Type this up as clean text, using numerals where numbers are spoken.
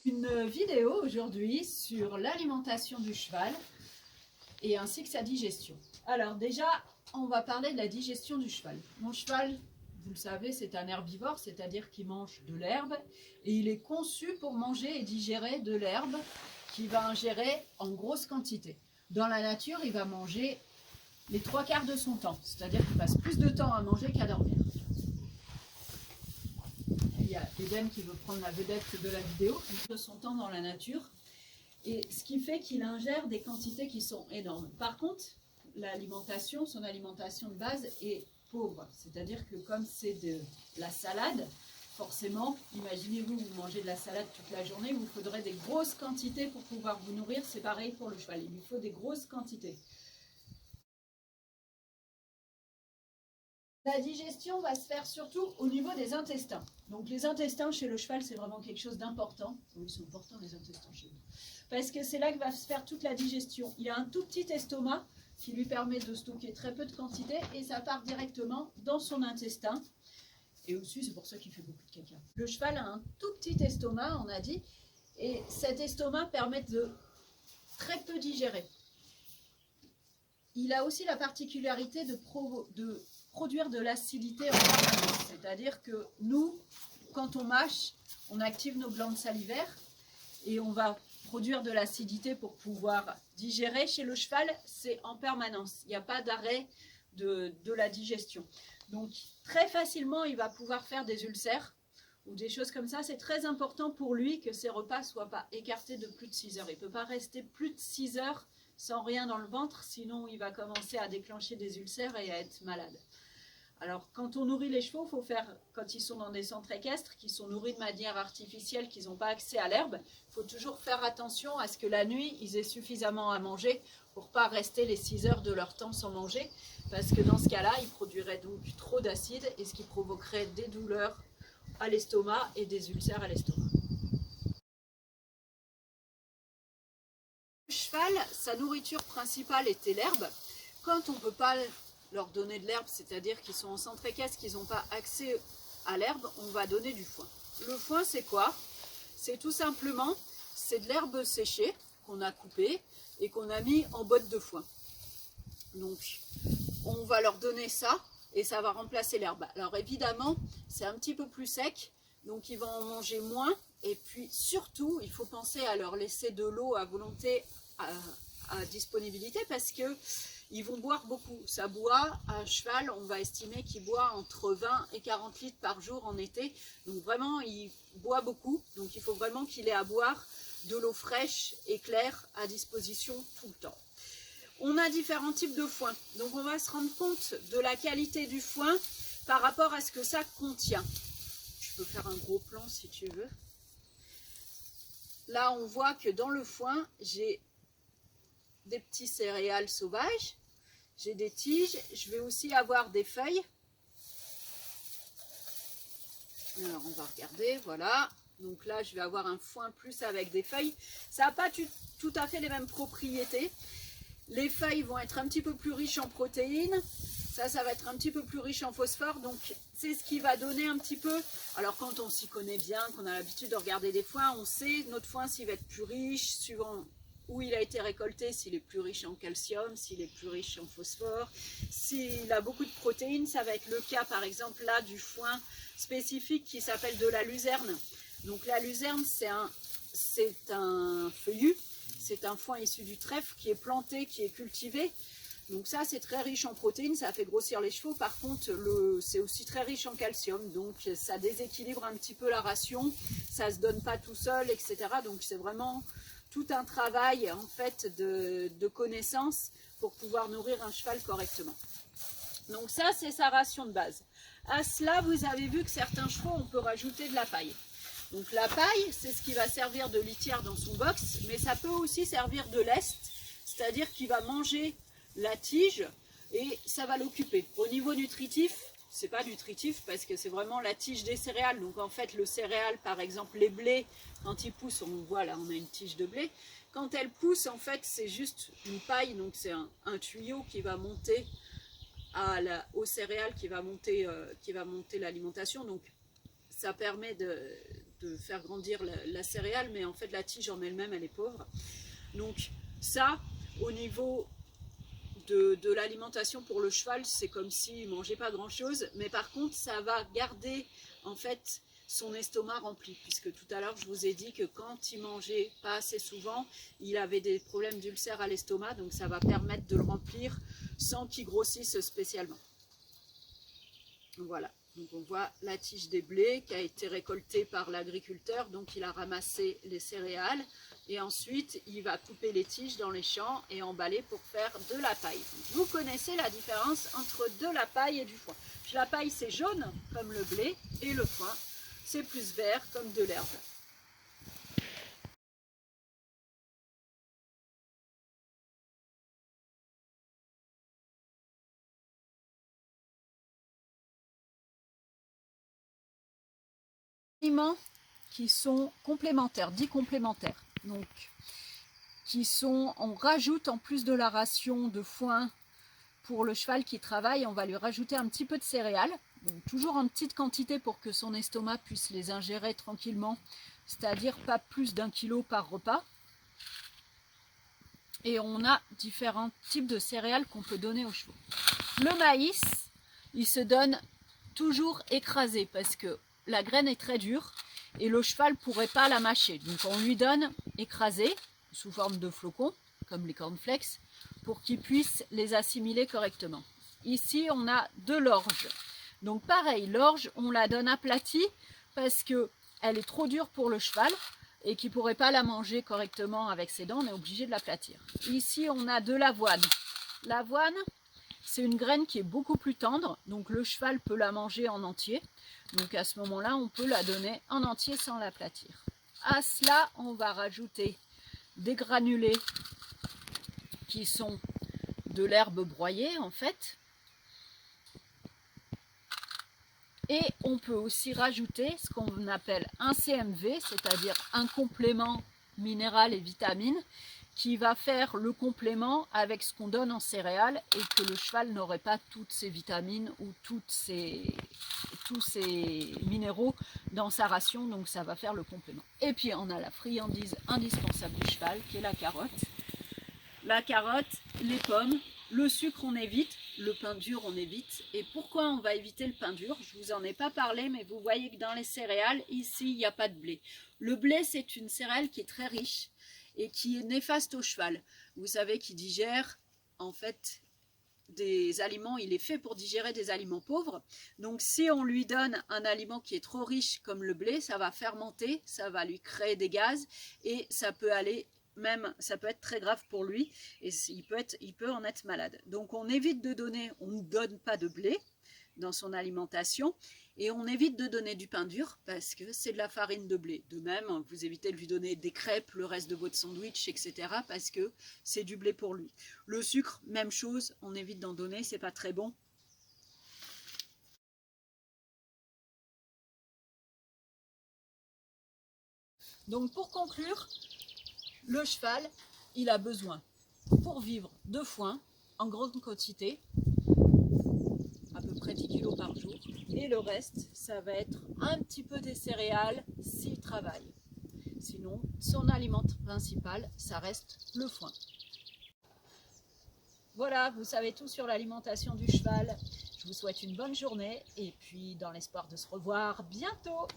Une vidéo aujourd'hui sur l'alimentation du cheval et ainsi que sa digestion. Alors déjà, on va parler de la digestion du cheval. Mon cheval, vous le savez, c'est un herbivore, c'est-à-dire qu'il mange de l'herbe et il est conçu pour manger et digérer de l'herbe qu'il va ingérer en grosse quantité. Dans la nature, il va manger les 3/4 de son temps, c'est-à-dire qu'il passe plus de temps à manger qu'à dormir. Il y a Eden qui veut prendre la vedette de la vidéo, de son temps dans la nature, et ce qui fait qu'il ingère des quantités qui sont énormes. Par contre, l'alimentation, son alimentation de base est pauvre, c'est-à-dire que comme c'est de la salade, forcément, imaginez-vous, vous mangez de la salade toute la journée, vous faudrait des grosses quantités pour pouvoir vous nourrir, c'est pareil pour le cheval, il lui faut des grosses quantités. La digestion va se faire surtout au niveau des intestins. Donc les intestins chez le cheval, c'est vraiment quelque chose d'important. Oui, ils sont importants les intestins chez nous. Parce que c'est là que va se faire toute la digestion. Il a un tout petit estomac qui lui permet de stocker très peu de quantité et ça part directement dans son intestin. Et aussi, c'est pour ça qu'il fait beaucoup de caca. Le cheval a un tout petit estomac, on a dit, et cet estomac permet de très peu digérer. Il a aussi la particularité de produire de l'acidité en permanence. C'est-à-dire que nous, quand on mâche, on active nos glandes salivaires et on va produire de l'acidité pour pouvoir digérer. Chez le cheval, c'est en permanence. Il n'y a pas d'arrêt de la digestion. Donc, très facilement, il va pouvoir faire des ulcères ou des choses comme ça. C'est très important pour lui que ses repas ne soient pas écartés de plus de 6 heures. Il ne peut pas rester plus de 6 heures sans rien dans le ventre, sinon il va commencer à déclencher des ulcères et à être malade. Alors, quand on nourrit les chevaux, il faut faire, quand ils sont dans des centres équestres, qui sont nourris de manière artificielle, qu'ils n'ont pas accès à l'herbe, il faut toujours faire attention à ce que la nuit, ils aient suffisamment à manger pour ne pas rester les 6 heures de leur temps sans manger, parce que dans ce cas-là, ils produiraient donc trop d'acide, et ce qui provoquerait des douleurs à l'estomac et des ulcères à l'estomac. Le cheval, sa nourriture principale était l'herbe. Quand on ne peut pas leur donner de l'herbe, c'est-à-dire qu'ils sont en centre équestre, qu'ils n'ont pas accès à l'herbe, on va donner du foin. Le foin, c'est quoi? C'est tout simplement, c'est de l'herbe séchée qu'on a coupée et qu'on a mis en botte de foin. Donc, on va leur donner ça et ça va remplacer l'herbe. Alors évidemment, c'est un petit peu plus sec, donc ils vont en manger moins. Et puis surtout, il faut penser à leur laisser de l'eau à volonté, à disponibilité, parce que ils vont boire beaucoup. Ça boit, un cheval, on va estimer qu'il boit entre 20 et 40 litres par jour en été. Donc vraiment, il boit beaucoup. Donc il faut vraiment qu'il ait à boire de l'eau fraîche et claire à disposition tout le temps. On a différents types de foin. Donc on va se rendre compte de la qualité du foin par rapport à ce que ça contient. Je peux faire un gros plan si tu veux. Là, on voit que dans le foin, j'ai des petits céréales sauvages. J'ai des tiges, je vais aussi avoir des feuilles. Alors on va regarder, voilà. Donc là je vais avoir un foin plus avec des feuilles. Ça n'a pas tout à fait les mêmes propriétés. Les feuilles vont être un petit peu plus riches en protéines. Ça va être un petit peu plus riche en phosphore. Donc c'est ce qui va donner un petit peu. Alors quand on s'y connaît bien, qu'on a l'habitude de regarder des foins, on sait notre foin s'il va être plus riche, suivant où il a été récolté, s'il est plus riche en calcium, s'il est plus riche en phosphore, s'il a beaucoup de protéines. Ça va être le cas par exemple là du foin spécifique qui s'appelle de la luzerne. Donc la luzerne, c'est un feuillu, c'est un foin issu du trèfle qui est planté, qui est cultivé. Donc ça, c'est très riche en protéines, ça fait grossir les chevaux. Par contre, c'est aussi très riche en calcium, donc ça déséquilibre un petit peu la ration, ça ne se donne pas tout seul, etc. Donc c'est vraiment tout un travail en fait de connaissance pour pouvoir nourrir un cheval correctement. Donc ça, c'est sa ration de base. À cela, vous avez vu que certains chevaux, on peut rajouter de la paille. Donc la paille, c'est ce qui va servir de litière dans son box, mais ça peut aussi servir de lest, c'est-à-dire qu'il va manger la tige et ça va l'occuper. Au niveau nutritif, c'est pas nutritif parce que c'est vraiment la tige des céréales. Donc en fait, le céréal, par exemple les blés, quand ils poussent, on voit là, on a une tige de blé. Quand elle pousse, en fait, c'est juste une paille, donc c'est un tuyau qui va monter aux céréales, qui va monter l'alimentation. Donc ça permet de faire grandir la céréale, mais en fait la tige en elle-même, elle est pauvre. Donc ça, au niveau de l'alimentation pour le cheval, c'est comme s'il ne mangeait pas grand-chose, mais par contre, ça va garder en fait son estomac rempli, puisque tout à l'heure, je vous ai dit que quand il mangeait pas assez souvent, il avait des problèmes d'ulcère à l'estomac, donc ça va permettre de le remplir sans qu'il grossisse spécialement. Voilà, donc on voit la tige des blés qui a été récoltée par l'agriculteur, donc il a ramassé les céréales et ensuite il va couper les tiges dans les champs et emballer pour faire de la paille. Donc, vous connaissez la différence entre de la paille et du foin. Puis la paille c'est jaune comme le blé et le foin c'est plus vert comme de l'herbe. Aliments qui sont complémentaires, dits complémentaires, donc on rajoute en plus de la ration de foin pour le cheval qui travaille, on va lui rajouter un petit peu de céréales, donc toujours en petite quantité pour que son estomac puisse les ingérer tranquillement, c'est-à-dire pas plus d'1 kilo par repas. Et on a différents types de céréales qu'on peut donner aux chevaux. Le maïs, il se donne toujours écrasé parce que la graine est très dure et le cheval ne pourrait pas la mâcher. Donc on lui donne écrasé sous forme de flocons, comme les cornflakes, pour qu'il puisse les assimiler correctement. Ici, on a de l'orge. Donc pareil, l'orge, on la donne aplatie parce qu'elle est trop dure pour le cheval et qu'il ne pourrait pas la manger correctement avec ses dents, on est obligé de l'aplatir. Ici, on a de l'avoine. L'avoine, c'est une graine qui est beaucoup plus tendre, donc le cheval peut la manger en entier. Donc à ce moment-là, on peut la donner en entier sans l'aplatir. À cela, on va rajouter des granulés qui sont de l'herbe broyée en fait. Et on peut aussi rajouter ce qu'on appelle un CMV, c'est-à-dire un complément minéral et vitamine, qui va faire le complément avec ce qu'on donne en céréales et que le cheval n'aurait pas toutes ces vitamines ou tous ces minéraux dans sa ration, donc ça va faire le complément. Et puis on a la friandise indispensable du cheval qui est la carotte. La carotte, les pommes, le sucre on évite, le pain dur on évite. Et pourquoi on va éviter le pain dur? Je vous en ai pas parlé, mais vous voyez que dans les céréales, ici il n'y a pas de blé. Le blé c'est une céréale qui est très riche et qui est néfaste au cheval. Vous savez qu'il digère en fait des aliments, il est fait pour digérer des aliments pauvres. Donc si on lui donne un aliment qui est trop riche comme le blé, ça va fermenter, ça va lui créer des gaz et ça peut aller même, ça peut être très grave pour lui et il peut en être malade. Donc on évite de donner, on ne donne pas de blé dans son alimentation et on évite de donner du pain dur parce que c'est de la farine de blé. De même, vous évitez de lui donner des crêpes, le reste de votre sandwich, etc. parce que c'est du blé pour lui. Le sucre, même chose, on évite d'en donner, c'est pas très bon. Donc pour conclure, le cheval, il a besoin pour vivre de foin en grande quantité, à peu près 10 kg par jour, et le reste, ça va être un petit peu des céréales s'il travaille. Sinon, son aliment principal, ça reste le foin. Voilà, vous savez tout sur l'alimentation du cheval. Je vous souhaite une bonne journée et puis dans l'espoir de se revoir bientôt.